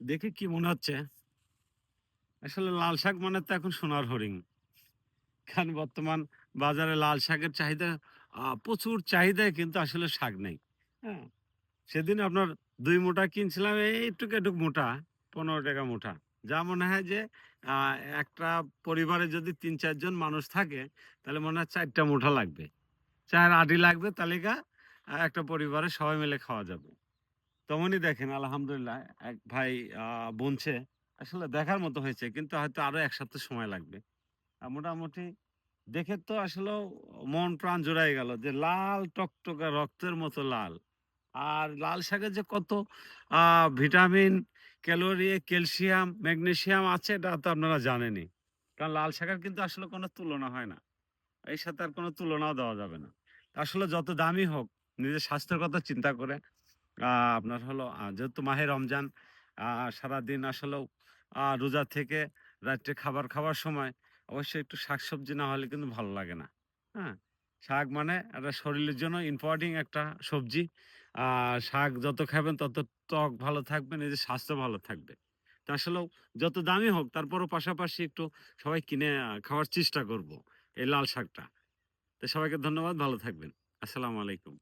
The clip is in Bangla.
দেখে কি মনে হচ্ছে? আসলে লাল শাক মানে তো এখন সোনার হরিণ। কারণ বর্তমান বাজারে লাল শাকের চাহিদা প্রচুর চাহিদায় কিন্তু আসলে শাক নেই। হ্যাঁ? সেদিন আপনার ২ মুঠা কিনছিলাম এইটুকু, এটুক মুঠা ৳১৫ মুঠা। যা মনে হয় যে আ একটা পরিবারে যদি ৩-৪ জন মানুষ থাকে তাহলে মনে হয় ৪ টা মুঠা লাগবে। ৪ আটি লাগবে তালিকা একটা পরিবারে সবাই মিলে খাওয়া যাবে। তেমনই দেখেন আলহামদুলিল্লাহ এক ভাই আ বুনছে। আসলে দেখার মতো হয়েছে কিন্তু হয়তো আরো ১ সপ্তাহ সময় লাগবে। মোটামুটি দেখে তো আসলেও মন প্রাণ জুড়ায় গেল যে লাল টকটকা রক্তের মতো লাল। আর লাল শাকে যে কত আ ভিটামিন, ক্যালোরি, ক্যালসিয়াম, ম্যাগনেসিয়াম আছে এটা তো আপনারা জানেনই। কারণ লাল শাকের কিন্তু আসলে কোনো তুলনা হয় না। এর সাথে আর কোনো তুলনাও দেওয়া যাবে না। আসলে যত দামি হোক নিজের স্বাস্থ্যের কথা চিন্তা করে আ আপনার হলো যেহেতু মাহে রমজান আ সারাদিন আসলেও রোজা থেকে রাত্রে খাবার খাওয়ার সময় অবশ্যই একটু শাকসবজি না হলে কিন্তু ভালো লাগে না। হ্যাঁ? শাক মানে একটা শরীরের জন্য ইম্পোর্টিং একটা সবজি। আ শাক যত খাবেন তত ত্বক ভালো থাকবে, নিজের স্বাস্থ্য ভালো থাকবে। তো আসলেও যত দামি হোক তারপরও পাশাপাশি একটু সবাই কিনে খাওয়ার চেষ্টা করব এই লাল শাকটা। তো সবাইকে ধন্যবাদ, ভালো থাকবেন। আসসালামু আলাইকুম।